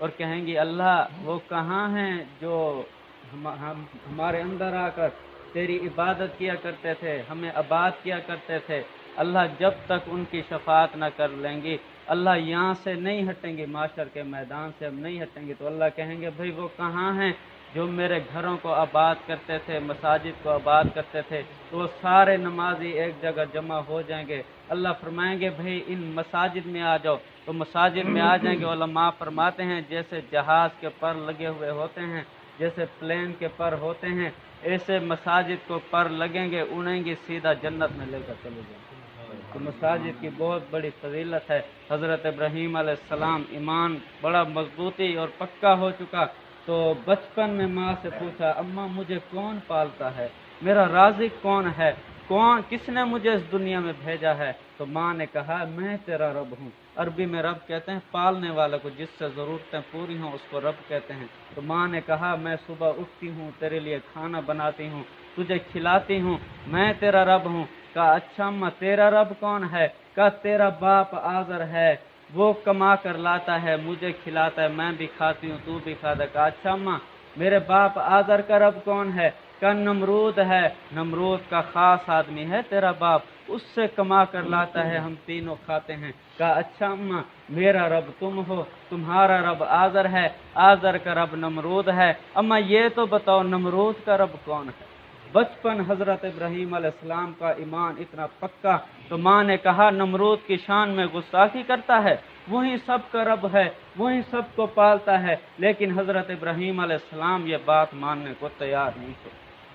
اور کہیں گی اللہ وہ کہاں ہیں جو ہمارے اندر آ کر تیری عبادت کیا کرتے تھے، ہمیں آباد کیا کرتے تھے۔ اللہ جب تک ان کی شفاعت نہ کر لیں گی، اللہ یہاں سے نہیں ہٹیں گے، معاشر کے میدان سے ہم نہیں ہٹیں گے، تو اللہ کہیں گے بھئی وہ کہاں ہیں جو میرے گھروں کو آباد کرتے تھے، مساجد کو آباد کرتے تھے؟ تو وہ سارے نمازی ایک جگہ جمع ہو جائیں گے۔ اللہ فرمائیں گے بھئی ان مساجد میں آ جاؤ، تو مساجد میں آ جائیں گے۔ علماء فرماتے ہیں جیسے جہاز کے پر لگے ہوئے ہوتے ہیں، جیسے پلین کے پر ہوتے ہیں، ایسے مساجد کو پر لگیں گے، اڑیں گے، سیدھا جنت میں لے کر چلے جائیں گے۔ تو مساجد کی بہت بڑی فضیلت ہے۔ حضرت ابراہیم علیہ السلام ایمان بڑا مضبوطی اور پکا ہو چکا، تو بچپن میں ماں سے پوچھا اماں مجھے کون پالتا ہے، میرا رازق کون ہے، کس نے مجھے اس دنیا میں بھیجا ہے؟ تو ماں نے کہا میں تیرا رب ہوں۔ عربی میں رب کہتے ہیں پالنے والے کو، جس سے ضرورتیں پوری ہوں اس کو رب کہتے ہیں۔ تو ماں نے کہا میں صبح اٹھتی ہوں، تیرے لیے کھانا بناتی ہوں، تجھے کھلاتی ہوں، میں تیرا رب ہوں۔ کہا اچھا اماں تیرا رب کون ہے؟ کہا تیرا باپ آزر ہے، وہ کما کر لاتا ہے، مجھے کھلاتا ہے، میں بھی کھاتی ہوں، تو بھی کھاتا ہے۔ کہا اچھا اماں میرے باپ آزر کا رب کون ہے؟ کہ نمرود ہے، نمرود کا خاص آدمی ہے تیرا باپ، اس سے کما کر لاتا ہے، ہم تینوں کھاتے ہیں۔ کہا اچھا اماں میرا رب تم ہو، تمہارا رب آزر ہے، آزر کا رب نمرود ہے، اماں یہ تو بتاؤ نمرود کا رب کون ہے؟ بچپن حضرت ابراہیم علیہ السلام کا ایمان اتنا پکا، تو ماں نے کہا نمرود کی شان میں گستاخی کرتا ہے، وہی سب کا رب ہے، وہی سب کو پالتا ہے۔ لیکن حضرت ابراہیم علیہ السلام یہ بات ماننے کو تیار نہیں تھے،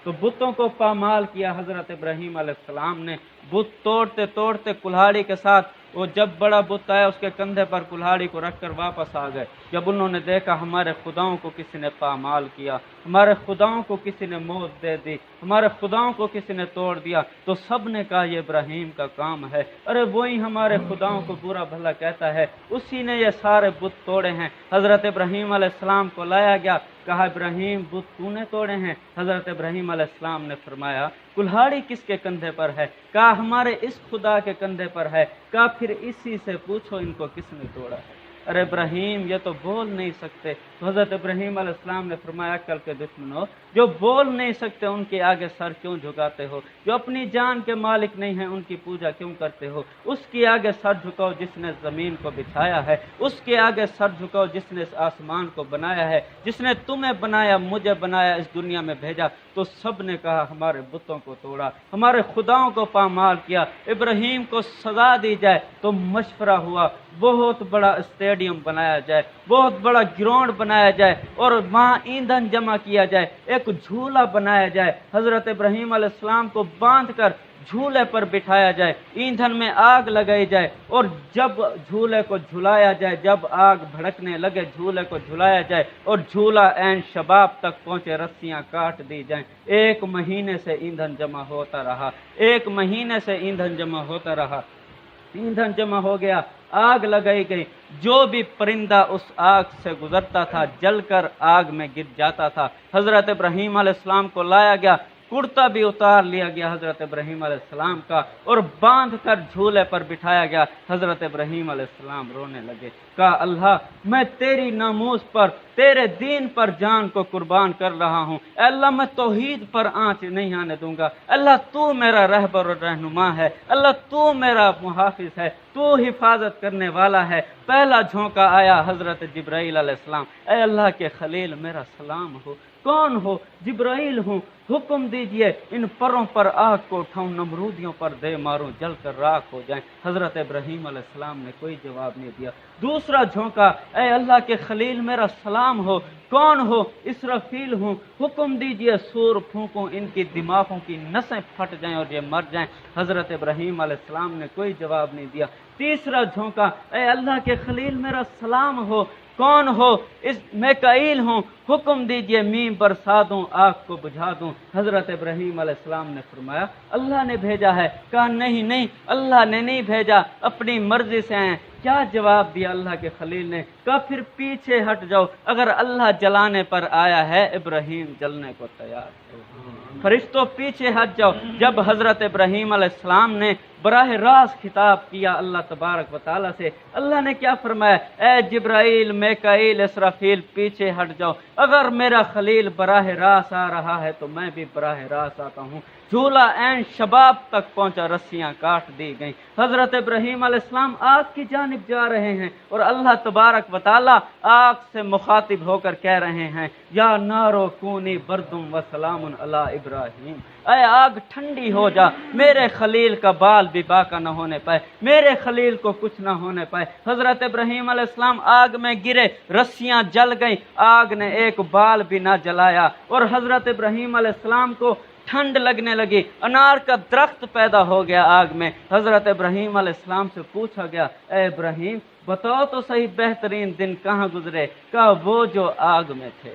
تو بتوں کو پامال کیا حضرت ابراہیم علیہ السلام نے۔ بت توڑتے توڑتے کلہاڑی کے ساتھ، وہ جب بڑا بت آیا اس کے کندھے پر کلہاڑی کو رکھ کر واپس آ گئے۔ جب انہوں نے دیکھا ہمارے خداؤں کو کسی نے پامال کیا، ہمارے خداؤں کو کسی نے موت دے دی، ہمارے خداؤں کو کسی نے توڑ دیا، تو سب نے کہا یہ ابراہیم کا کام ہے، ارے وہی ہمارے خداؤں کو برا بھلا کہتا ہے، اسی نے یہ سارے بت توڑے ہیں۔ حضرت ابراہیم علیہ السلام کو لایا گیا، کہا ابراہیم بت تو نے توڑے ہیں؟ حضرت ابراہیم علیہ السلام نے فرمایا کلہاڑی کس کے کندھے پر ہے؟ کہا ہمارے اس خدا کے کندھے پر ہے۔ کہا پھر اسی سے پوچھو ان کو کس نے توڑا ہے۔ ارے ابراہیم یہ تو بول نہیں سکتے۔ تو حضرت ابراہیم علیہ السلام نے فرمایا عقل کے دشمنوں، جو بول نہیں سکتے ان کے آگے سر کیوں جھکاتے ہو؟ جو اپنی جان کے مالک نہیں ہیں ان کی پوجا کیوں کرتے ہو؟ اس کے آگے سر جھکاؤ جس نے زمین کو بچھایا ہے، اس کے آگے سر جھکاؤ جس نے اس آسمان کو بنایا ہے، جس نے تمہیں بنایا، مجھے بنایا، اس دنیا میں بھیجا۔ تو سب نے کہا ہمارے بتوں کو توڑا، ہمارے خداؤں کو پامال کیا، ابراہیم کو سزا دی جائے۔ تو مشورہ ہوا بہت بڑا اسٹیڈیم بنایا جائے، بہت بڑا گراؤنڈ بنایا جائے، اور وہاں ایندھن جمع کیا جائے، ایک جھولا بنایا جائے، حضرت ابراہیم علیہ السلام کو باندھ کر جھولے پر بٹھایا جائے، ایندھن میں آگ لگائی جائے، اور جب جھولے کو جھلایا جائے، جب آگ بھڑکنے لگے جھولے کو جھلایا جائے، اور جھولا عین شباب تک پہنچے، رسیاں کاٹ دی جائیں۔ 1 مہینے سے ایندھن جمع ہوتا رہا، 1 مہینے سے ایندھن جمع ہوتا رہا، ایندھن جمع ہو گیا، آگ لگائی گئی، جو بھی پرندہ اس آگ سے گزرتا تھا جل کر آگ میں گر جاتا تھا۔ حضرت ابراہیم علیہ السلام کو لایا گیا، کرتا بھی اتار لیا گیا حضرت ابراہیم علیہ السلام کا، اور باندھ کر جھولے پر بٹھایا گیا۔ حضرت ابراہیم علیہ السلام رونے لگے، کہا اللہ میں تیری ناموس پر، تیرے دین پر جان کو قربان کر رہا ہوں، اے اللہ میں توحید پر آنچ نہیں آنے دوں گا، اللہ تو میرا رہبر اور رہنما ہے، اللہ تو میرا محافظ ہے، تو حفاظت کرنے والا ہے۔ پہلا جھونکا آیا حضرت جبرائیل علیہ السلام، اے اللہ کے خلیل میرا سلام ہو، کون ہو؟ جبرائیل ہوں، حکم دیجئے ان پروں پر آگ کو اٹھاؤں، نمرودیوں پر دے ماروں، جل کر راکھ ہو جائیں۔ حضرت ابراہیم علیہ السلام نے کوئی جواب نہیں دیا۔ دوسرا جھونکا، اے اللہ کے خلیل میرا سلام ہو، کون ہو؟ اسرافیل ہوں، حکم دیجئے سور پھونکوں، ان کی دماغوں کی نسیں پھٹ جائیں اور یہ مر جائیں۔ حضرت ابراہیم علیہ السلام نے کوئی جواب نہیں دیا۔ تیسرا جھونکا، اے اللہ کے خلیل میرا سلام ہو، کون ہو؟ اس میکائیل ہوں، حکم دیجئے میم برسا دوں، آگ کو بجھا دوں۔ حضرت ابراہیم علیہ السلام نے فرمایا اللہ نے بھیجا ہے۔ کہا نہیں نہیں، اللہ نے نہیں بھیجا، اپنی مرضی سے ہیں۔ کیا جواب دیا اللہ کے خلیل نے؟ کہا پھر پیچھے ہٹ جاؤ، اگر اللہ جلانے پر آیا ہے ابراہیم جلنے کو تیار ہے۔ فرشتوں پیچھے ہٹ جاؤ۔ جب حضرت ابراہیم علیہ السلام نے बराह रास्त खिताब किया अल्लाह तबारक व तआला से। अल्लाह ने क्या फरमाया, ए जिब्राइल, मिकाईल, इसराफील पीछे हट जाओ, अगर मेरा खलील बराह रास्त आ रहा है तो मैं भी बराह रास्त आता हूँ। झूला ऐन शबाब तक पहुंचा, रस्सियां काट दी गई। हजरत इब्राहीम अलैहिस्सलाम आग की जानिब जा रहे हैं और अल्लाह तबारक व तआला आग से मुखातिब होकर कह रहे हैं, या नारो कूनी बरदुम व सलामुन अला इब्राहीम, ऐ आग ठंडी हो जा, मेरे खलील का बाल भी बाका न होने पाए, मेरे खलील को कुछ न होने पाए। हजरत इब्राहीम अलैहिस्सलाम आग में गिरे, रस्सियां जल गई, आग ने एक बाल भी ना जलाया और हजरत इब्राहीम अलैहिस्सलाम को ठंड लगने लगी। अनार का दरख्त पैदा हो गया आग में। हजरत इब्राहीम अलैहिस्सलाम से पूछा गया, ए इब्राहीम बताओ तो सही बेहतरीन दिन कहाँ गुजरे? कहा, वो जो आग में थे,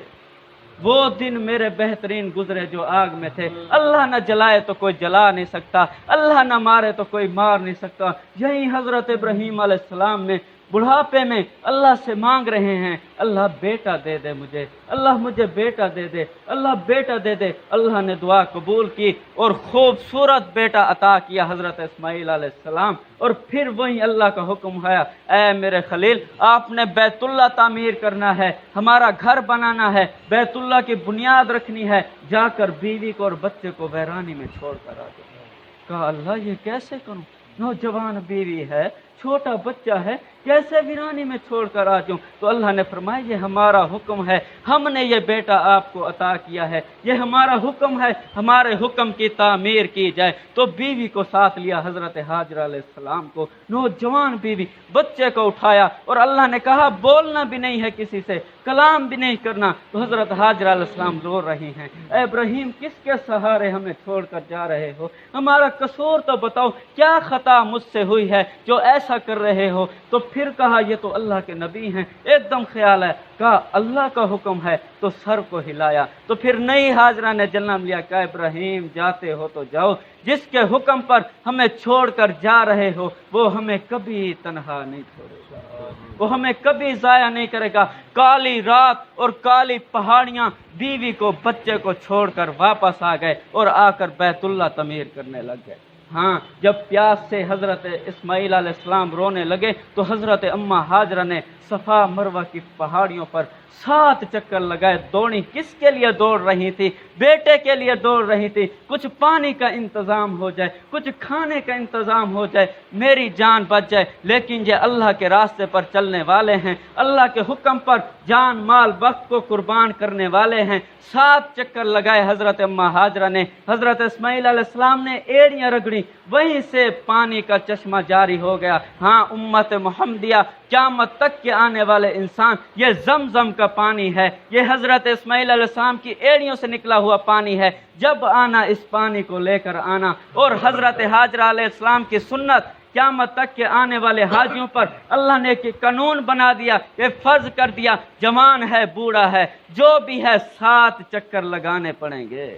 वो दिन मेरे बेहतरीन गुजरे जो आग में थे। अल्लाह न जलाए तो कोई जला नहीं सकता, अल्लाह न मारे तो कोई मार नहीं सकता। यही हजरत इब्राहीम अलैहिस्सलाम में बुढ़ापे में अल्लाह से मांग रहे हैं, अल्लाह बेटा दे दे मुझे, अल्लाह मुझे बेटा दे दे, अल्लाह बेटा दे दे। अल्लाह ने दुआ कबूल की और खूबसूरत बेटा अता किया हजरत इस्माईल अलैहिस्सलाम। और फिर वही अल्लाह का हुक्म आया, ऐ मेरे खलील, आपने बैतुल्ला तामीर करना है, हमारा घर बनाना है, बैतुल्ला की बुनियाद रखनी है, जाकर बीवी को और बच्चे को वैरानी में छोड़ कर आ जाओ। कहा, अल्लाह ये कैसे करूं? नौजवान बीवी है, छोटा बच्चा है, कैसे वीरानी में छोड़कर आ जाऊं? तो अल्लाह ने फरमाया, ये हमारा हुक्म है, हमने ये बेटा आपको अता किया है, ये हमारा हुक्म है, हमारे हुक्म की तामीर की जाए। तो बीवी को साथ लिया, हजरत हाजरा अलैहिस्सलाम को, नौजवान बीवी, बच्चे को उठाया और अल्लाह ने कहा बोलना भी नहीं है किसी से, कलाम भी नहीं करना। तो हजरत हाजरा अलैहिस्सलाम रो रही हैं, ऐ इब्राहीम किसके सहारे हमें छोड़कर जा रहे हो? हमारा कसूर तो बताओ, क्या खता मुझसे हुई है जो ऐसा कर रहे हो? तो फिर कहा, ये तो अल्लाह के नबी हैं, एकदम ख्याल है। कहा, अल्लाह का हुक्म है, तो सर को हिलाया। तो फिर नई हाजरा ने जन्म लिया। कहा, इब्राहीम जाते हो तो जाओ, जिसके हुक्म पर हमें छोड़कर जा रहे हो वो हमें कभी तन्हा नहीं छोड़ेगा, वो हमें कभी जाया नहीं करेगा। काली रात और काली पहाड़ियां बीवी को बच्चे को छोड़कर वापस आ गए और आकर बैतुल्ला तमीर करने लग गए। हाँ, जब प्यास से हजरत इस्माईल अलैहिस्सलाम रोने लगे तो हजरत अम्मा हाजरा ने सफ़ा मरवा की पहाड़ियों पर 7 चक्कर लगाए। दौड़ी किसके लिए दौड़ रही थी? बेटे के लिए दौड़ रही थी। कुछ पानी का इंतज़ाम हो जाए, कुछ खाने का इंतज़ाम हो जाए, मेरी जान बच जाए। लेकिन ये अल्लाह के रास्ते पर चलने वाले हैं, अल्लाह के हुक्म पर जान माल वक्त को कुर्बान करने वाले हैं। 7 चक्कर लगाए हजरत अम्मा हाजरा ने। हजरत इस्माईल अलैहिस्सलाम ने एड़ियाँ रगड़ी, वहीं से पानी का चश्मा जारी हो गया। हाँ, उम्मत मुहम्मदिया, क़यामत तक के आने वाले इंसान, ये ज़मज़म का पानी है, ये हजरत इस्माईल अलैहिस्सलाम की एड़ियों से निकला हुआ पानी है। जब आना इस पानी को लेकर आना। और हजरत हाजरा अलैहिस्सलाम की सुन्नत क़यामत तक के आने वाले हाजियों पर अल्लाह ने एक कानून बना दिया, ये फर्ज कर दिया, जवान है बूढ़ा है जो भी है 7 चक्कर लगाने पड़ेंगे,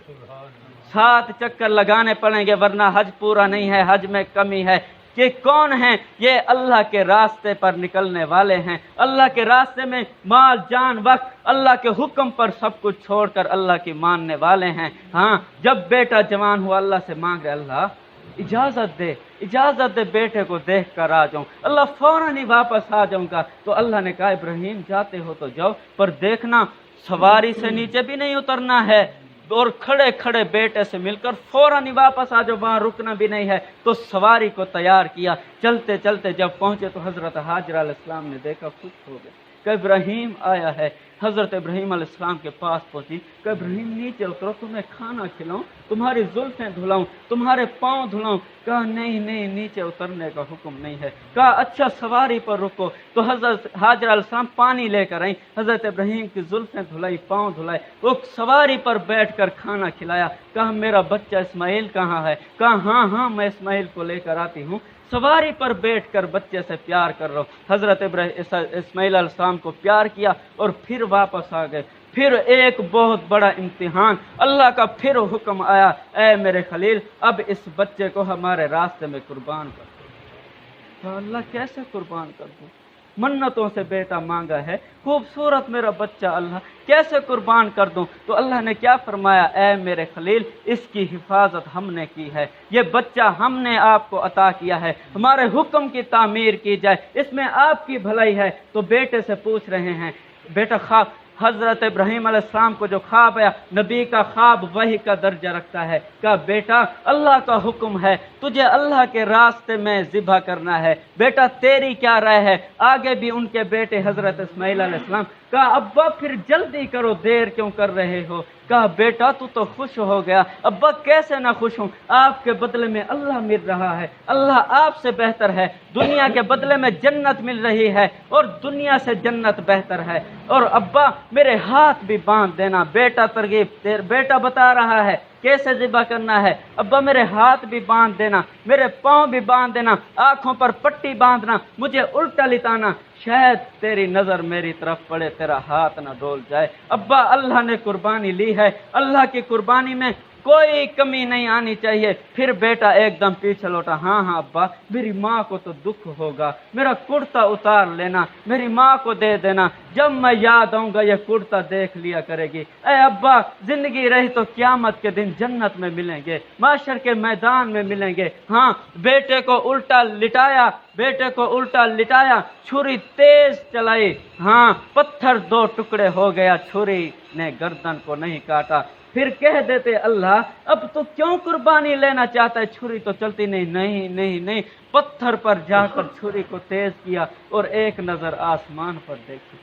7 चक्कर लगाने पड़ेंगे, वरना हज पूरा नहीं है, हज में कमी है। ये कौन हैं? ये अल्लाह के रास्ते पर निकलने वाले हैं, अल्लाह के रास्ते में माल जान वक्त अल्लाह के हुक्म पर सब कुछ छोड़कर अल्लाह की मानने वाले हैं। हाँ, जब बेटा जवान हुआ अल्लाह से मांग रहे, अल्लाह इजाज़त दे, इजाज़त दे, बेटे को देख कर आ जाऊं, अल्लाह फौरन ही वापस आ जाऊंगा। तो अल्लाह ने कहा, इब्राहीम जाते हो तो जाओ, पर देखना सवारी से नीचे भी नहीं उतरना है और खड़े खड़े बेटे से मिलकर फौरन ही वापस आ जाओ, वहां रुकना भी नहीं है। तो सवारी को तैयार किया। चलते चलते जब पहुंचे तो हजरत हाजरा अलैहिस्सलाम ने देखा, खुश हो गए कि इब्राहीम आया है। हजरत इब्राहीम अलैहिस्सलाम के पास पहुंची, कि इब्राहीम नीचे उतरो, तुम्हें खाना खिलाऊं, तुम्हारी जुल्फें धुलाऊं, तुम्हारे पाँव धुलाऊं। कहा, नहीं नहीं, नीचे उतरने का हुक्म नहीं है। कहा, अच्छा सवारी पर रुको। तो हजरत हाजरा अलैहिस्सलाम पानी लेकर आई, हजरत इब्राहीम की जुल्फें धुलाई, पाँव धुलाए, वो सवारी पर बैठकर खाना खिलाया। कहा, मेरा बच्चा इस्माईल कहाँ है? कहा, हाँ हाँ, मैं इस्माईल को लेकर आती हूँ। सवारी पर बैठकर बच्चे से प्यार कर रहा हूँ। हजरत इस्माईल अलैहिस्सलाम को प्यार किया और फिर वापस आ गए। फिर एक बहुत बड़ा इम्तिहान, अल्लाह का फिर हुक्म आया, ऐ मेरे खलील, अब इस बच्चे को हमारे रास्ते में कुर्बान कर दो। तो अल्लाह कैसे कुर्बान कर दूं? मन्नतों से बेटा मांगा है, खूबसूरत मेरा बच्चा अल्लाह कैसे कुर्बान कर दूं? तो अल्लाह ने क्या फरमाया, ऐ मेरे खलील, इसकी हिफाजत हमने की है, ये बच्चा हमने आपको अता किया है, हमारे हुक्म की तामीर की जाए, इसमें आपकी भलाई है। तो बेटे से पूछ रहे हैं, बेटा ख्वाब, हज़रत इब्राहीम अलैहिस्सलाम को जो ख्वाब आया, नबी का ख्वाब वही का दर्जा रखता है। कहा बेटा अल्लाह का हुक्म है, तुझे अल्लाह के रास्ते में ज़िबा करना है, बेटा तेरी क्या राय है? आगे भी उनके बेटे हज़रत इस्माइल अलैहिस्सलाम, कहा अब्बा फिर जल्दी करो, देर क्यों कर रहे हो? कहा बेटा तू तो खुश हो गया। अब्बा कैसे ना खुश हूँ, आपके बदले में अल्लाह मिल रहा है, अल्लाह आपसे बेहतर है, दुनिया के बदले में जन्नत मिल रही है और दुनिया से जन्नत बेहतर है। और अब्बा मेरे हाथ भी बांध देना, बेटा तरगीब, बेटा बता रहा है कैसे ज़िबा करना है। अब्बा मेरे हाथ भी बांध देना, मेरे पाँव भी बांध देना, आँखों पर पट्टी बांधना, मुझे उल्टा लिटाना, शायद तेरी नज़र मेरी तरफ पड़े, तेरा हाथ ना डोल जाए। अब्बा अल्लाह ने कुर्बानी ली है, अल्लाह की कुर्बानी में कोई कमी नहीं आनी चाहिए। फिर बेटा एकदम पीछे लौटा, हाँ हाँ अब्बा मेरी माँ को तो दुख होगा, मेरा कुर्ता उतार लेना, मेरी माँ को दे देना, जब मैं याद आऊँगा ये कुर्ता देख लिया करेगी। अरे अब्बा जिंदगी रही तो क़यामत के दिन जन्नत में मिलेंगे, माशर के मैदान में मिलेंगे। हाँ बेटे को उल्टा लिटाया, बेटे को उल्टा लिटाया, छुरी तेज चलाई, हाँ पत्थर दो टुकड़े हो गया, छुरी ने गर्दन को नहीं काटा। फिर कह देते अल्लाह अब तो क्यों कुर्बानी लेना चाहता है, छुरी तो चलती नहीं। नहीं नहीं नहीं, पत्थर पर जाकर छुरी को तेज किया और एक नजर आसमान पर देखी।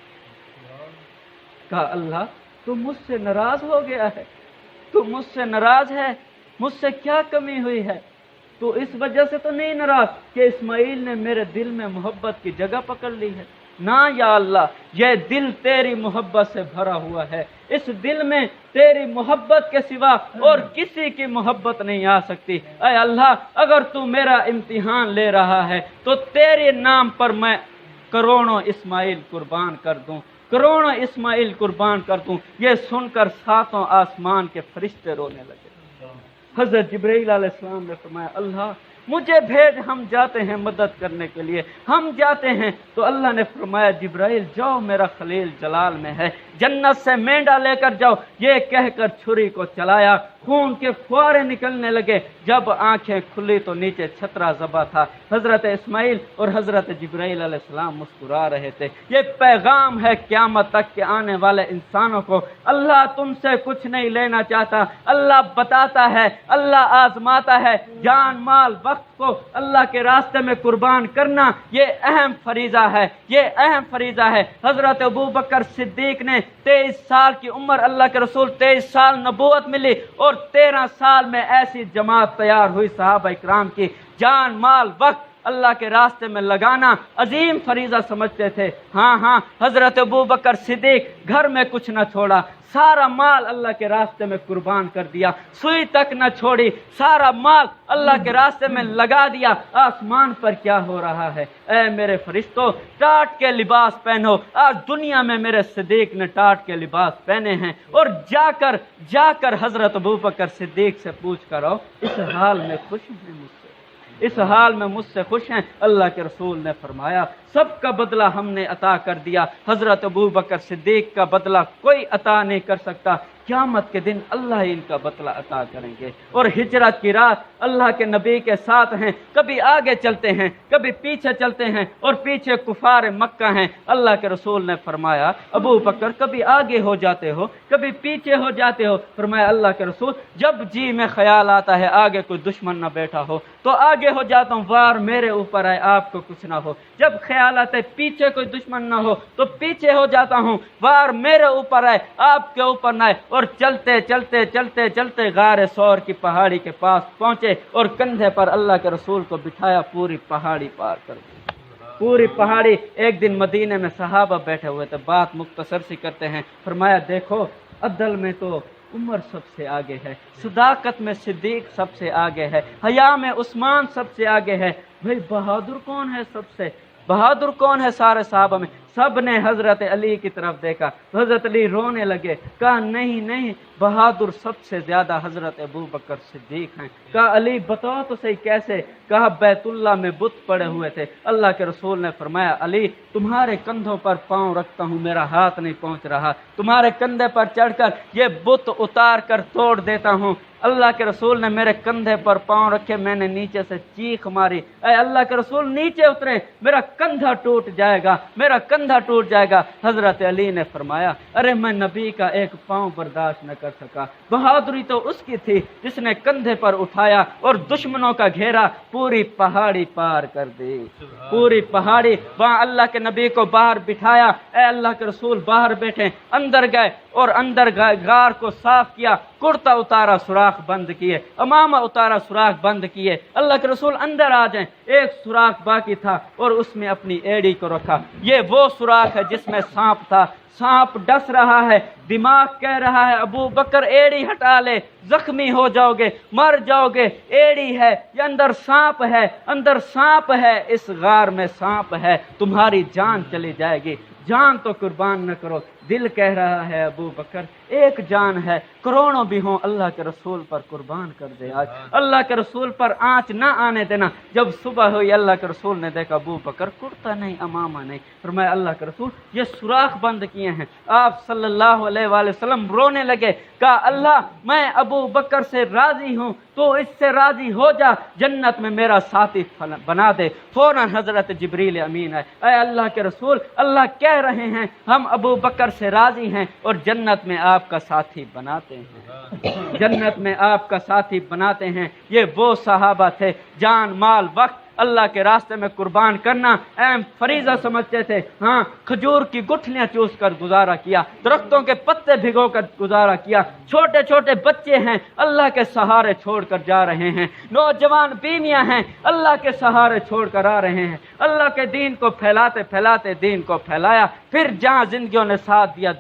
कहा अल्लाह तू मुझसे नाराज हो गया है, तू मुझसे नाराज है, मुझसे क्या कमी हुई है? तो इस वजह से तो नहीं नाराज कि इस्माइल ने मेरे दिल में मोहब्बत की जगह पकड़ ली है। ना या अल्लाह, यह दिल तेरी मोहब्बत से भरा हुआ है, इस दिल में तेरी मोहब्बत के सिवा और किसी की मोहब्बत नहीं आ सकती। ऐ अल्लाह अगर तू मेरा इम्तिहान ले रहा है तो तेरे नाम पर मैं करोड़ों इस्माइल कुर्बान कर दूं, करोड़ों इस्माइल कुर्बान कर दूं। ये सुनकर सातों आसमान के फरिश्ते रोने लगे। हज़रत जिब्रील अलैहिस्सलाम ने फरमाया अल्लाह मुझे भेज, हम जाते हैं मदद करने के लिए, हम जाते हैं। तो अल्लाह ने फरमाया जिब्राइल जाओ, मेरा खलील जलाल में है, जन्नत से मेंढा लेकर जाओ। ये कहकर छुरी को चलाया, खून के फुहारे निकलने लगे। जब आंखें खुली तो नीचे छतरा ज़बा था। हज़रत इस्माइल और हज़रत जिब्राइल अलैहिस्सलाम मुस्कुरा रहे थे। ये पैगाम है क़यामत तक के आने वाले इंसानों को, अल्लाह तुमसे कुछ नहीं लेना चाहता, अल्लाह बताता है, अल्लाह आजमाता है। जान माल वक्त को अल्लाह के रास्ते में कुर्बान करना ये अहम फरीज़ा है, ये अहम फरीज़ा है। हज़रत अबू बकर सिद्दीक ने 23 साल की उम्र, अल्लाह के रसूल 23 साल नबूवत मिली और 13 साल में ऐसी जमात तैयार हुई सहाबा इकराम की। जान माल वक्त अल्लाह के रास्ते में लगाना अजीम फरीज़ा समझते थे। हाँ हाँ, हज़रत अबू बकर सिद्दीक घर में कुछ न छोड़ा, सारा माल अल्लाह के रास्ते में कुर्बान कर दिया, सुई तक न छोड़ी, सारा माल अल्लाह के रास्ते में लगा दिया। आसमान पर क्या हो रहा है? ऐ मेरे फरिश्तों, टाट के लिबास पहनो। आज दुनिया में मेरे सिद्दीक ने टाट के लिबास पहने हैं और जाकर जाकर हज़रत अबू बकर सिद्दीक से पूछ कर आओ इस हाल में खुश हैं मुझसे, इस हाल में मुझसे खुश हैं? अल्लाह के रसूल ने फरमाया सबका बदला हमने अता कर दिया, हज़रत अबू बकर सिद्दीक का बदला कोई अता नहीं कर सकता। क़यामत के दिन अल्लाह ही इनका बदला अता करेंगे। और हिजरत की रात अल्लाह के नबी के साथ हैं, कभी आगे चलते हैं, कभी पीछे चलते हैं और पीछे कुफार मक्का हैं। अल्लाह के रसूल ने फरमाया अबू बकर कभी आगे हो जाते हो, कभी पीछे हो जाते हो। फरमाया अल्लाह के रसूल जब जी में ख्याल आता है आगे कोई दुश्मन न बैठा हो तो आगे हो जाता हूँ, वार मेरे ऊपर आए आपको कुछ ना हो। जब ख्याल आता है पीछे कोई दुश्मन ना हो तो पीछे हो जाता हूँ, वार मेरे ऊपर आए आपके ऊपर ना आए। और चलते चलते चलते चलते गारे सौर की पहाड़ी के पास पहुंचे और कंधे पर अल्लाह के रसूल को बिठाया, पूरी पहाड़ी पार कर दी, पूरी पहाड़ी। एक दिन मदीने में सहाबा बैठे हुए थे, बात मुख्तसर सी करते हैं। फरमाया देखो अदल में तो उमर सबसे आगे है, सदाकत में सिद्दीक सबसे आगे है, हया में उस्मान सबसे आगे है। भाई बहादुर कौन है? सबसे बहादुर कौन है सारे सहाबा में? सब ने हजरत अली की तरफ देखा तो हजरत अली रोने लगे। कहा नहीं नहीं, बहादुर सबसे ज्यादा हजरत अबू बकर सिद्दीक हैं। कहा अली बताओ तो सही कैसे? कहा बैतुल्लाह में बुत पड़े हुए थे, अल्लाह के रसूल ने फरमाया अली तुम्हारे कंधों पर पांव रखता हूँ, मेरा हाथ नहीं पहुंच रहा, तुम्हारे कंधे पर चढ़कर ये बुत उतार कर तोड़ देता हूँ। अल्लाह के रसूल ने मेरे कंधे पर पांव रखे, मैंने नीचे से चीख मारी, ऐ अल्लाह के रसूल नीचे उतरे, मेरा कंधा टूट जाएगा, मेरा कंधा टूट जाएगा। हजरत अली ने फरमाया अरे मैं नबी का एक पांव बर्दाश्त न कर सका। बहादुरी तो उसकी थी जिसने कंधे पर उठाया और दुश्मनों का घेरा पूरी पहाड़ी पार कर दी, पूरी पहाड़ी। वहां अल्लाह के नबी को बाहर बिठाया, ऐ अल्लाह के रसूल बाहर बैठे, अंदर गए और अंदर गार को साफ किया, कुर्ता उतारा सुराख बंद किए, अमामा उतारा सुराख बंद किए। अल्लाह के रसूल अंदर आ जाएं, एक सुराख बाकी था और उसमें अपनी एड़ी को रखा। ये वो सुराख है जिसमें सांप था, सांप डस रहा है, दिमाग कह रहा है अबू बकर एड़ी हटा ले, जख्मी हो जाओगे, मर जाओगे, एड़ी है, ये अंदर सांप है, अंदर सांप है, इस गार में सांप है, तुम्हारी जान चली जाएगी, जान तो कुर्बान न करो। दिल कह रहा है अबू बकर एक जान है, करोड़ों भी हों अल्लाह के रसूल पर कुर्बान कर दे आज, अल्लाह के रसूल पर आंच ना आने देना। जब सुबह हुई अल्लाह के रसूल ने देखा अबू बकर कुर्ता नहीं, अमामा नहीं, फरमाया अल्लाह के रसूल ये सुराख बंद किए हैं। आप सल्लल्लाहु अलैहि वसल्लम रोने लगे, कहा अल्लाह मैं अबू बकर से राजी हूँ, तो इससे राजी हो जा, जन्नत में मेरा साथी बना दे। फौरन हजरत जिब्रील अमीन है, ऐ अल्लाह के रसूल अल्लाह कह रहे हैं हम अबू बकर से राजी हैं और जन्नत में आपका साथी बनाते हैं, जन्नत में आपका साथी बनाते हैं। ये वो सहाबा थे जान माल वक्त अल्लाह के रास्ते में कुर्बान करना अहम फरीजा समझते थे। हाँ, खजूर की गुठलियां चूस कर गुजारा किया, दरख्तों के पत्ते भिगो कर गुजारा किया, छोटे छोटे बच्चे हैं अल्लाह के सहारे छोड़कर जा रहे हैं, नौजवान बीवियां हैं अल्लाह के सहारे छोड़कर आ रहे हैं। अल्लाह के दीन को फैलाते फैलाते दीन को फैलाया, फिर जहाँ जिंदगियों ने साथ दिया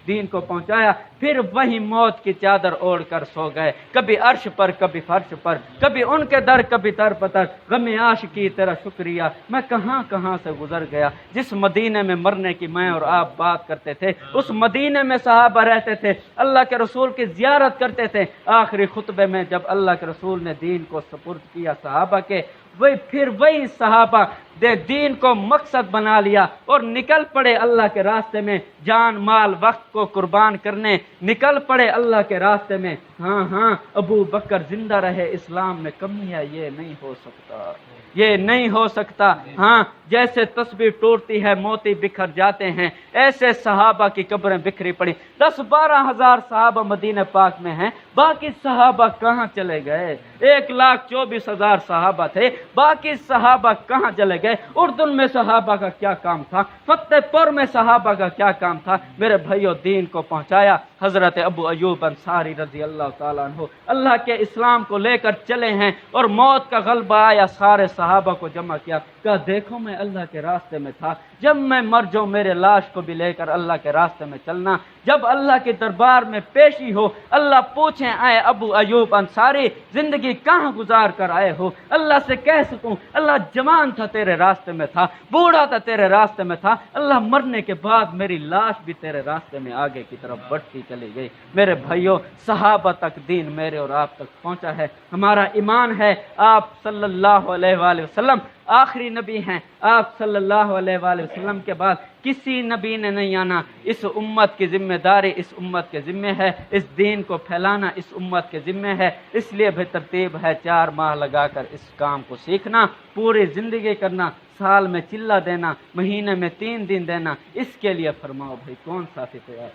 दीन को पहुंचाया, फिर वही मौत की चादर ओढ़ कर सो गए, कभी अर्श पर कभी फर्श पर, कभी उनके दर कभी दर पतर। गमे आशिकी तेरा शुक्रिया, मैं कहाँ कहाँ से गुजर गया। जिस मदीने में मरने की मैं और आप बात करते थे, उस मदीने में सहाबा रहते थे, अल्लाह के रसूल की जियारत करते थे। आखिरी खुतबे में जब अल्लाह के रसूल ने दीन को सुपुर्द किया सहाबा के, वही सहाबा दीन को मकसद बना लिया और निकल पड़े अल्लाह के रास्ते में, जान माल वक्त को कुर्बान करने निकल पड़े अल्लाह के रास्ते में। हाँ हाँ, अबू बकर जिंदा रहे, इस्लाम में कमी है, ये नहीं हो सकता, ये नहीं हो सकता। हाँ, जैसे तस्बीह टूटती है मोती बिखर जाते हैं, ऐसे सहाबा की कब्रें बिखरी पड़ी। 10-12 हजार सहाबा मदीने पाक में हैं, बाकी सहाबा कहाँ चले गए? 1,24,000 सहाबा थे, बाकी सहाबा कहाँ चले गए? उर्दुन में सहाबा का क्या काम था? फतेहपुर में सहाबा का क्या काम था? मेरे भाइयों, दीन को पहुंचाया। हजरत अबू अयूब अंसारी रजी अल्लाह ताला अन्हु अल्लाह के इस्लाम को लेकर चले हैं और मौत का गलबा आया, सारे सहाबा को जमा किया, कहा देखो मैं अल्लाह के रास्ते में था, जब मैं मर जाऊं मेरे लाश को भी लेकर अल्लाह के रास्ते में चलना। जब अल्लाह के दरबार में पेशी हो, अल्लाह पूछे आए अबू अयूब अंसारी जिंदगी कहाँ गुजार कर आए हो? अल्लाह से कह सकूं अल्लाह जवान था तेरे रास्ते में था, बूढ़ा था तेरे रास्ते में था, अल्लाह मरने के बाद मेरी लाश भी तेरे रास्ते में आगे की तरफ बढ़ती चली गई। मेरे भाइयों, सहाबा तक दीन मेरे और आप तक पहुंचा है। हमारा ईमान है आप सल्लल्लाहु अलैहि वसल्लम आखिरी नबी हैं। आप सल्लल्लाहु अलैहि वसल्लम के बाद किसी नबी ने नहीं आना। इस उम्मत की जिम्मेदारी इस उम्मत के जिम्मे है, इस दीन को फैलाना इस उम्मत के जिम्मे है। इसलिए भी तरतीब है 4 माह लगाकर इस काम को सीखना, पूरी जिंदगी करना, साल में चिल्ला देना, महीने में 3 दिन देना। इसके लिए फरमाओ भाई, कौन साथी तैयार?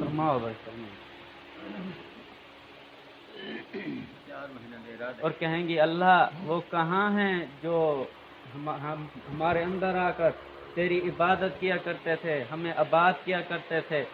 फरमाओ भाई, और कहेंगी अल्लाह वो कहाँ हैं जो हमारे अंदर आकर तेरी इबादत किया करते थे, हमें आबाद किया करते थे,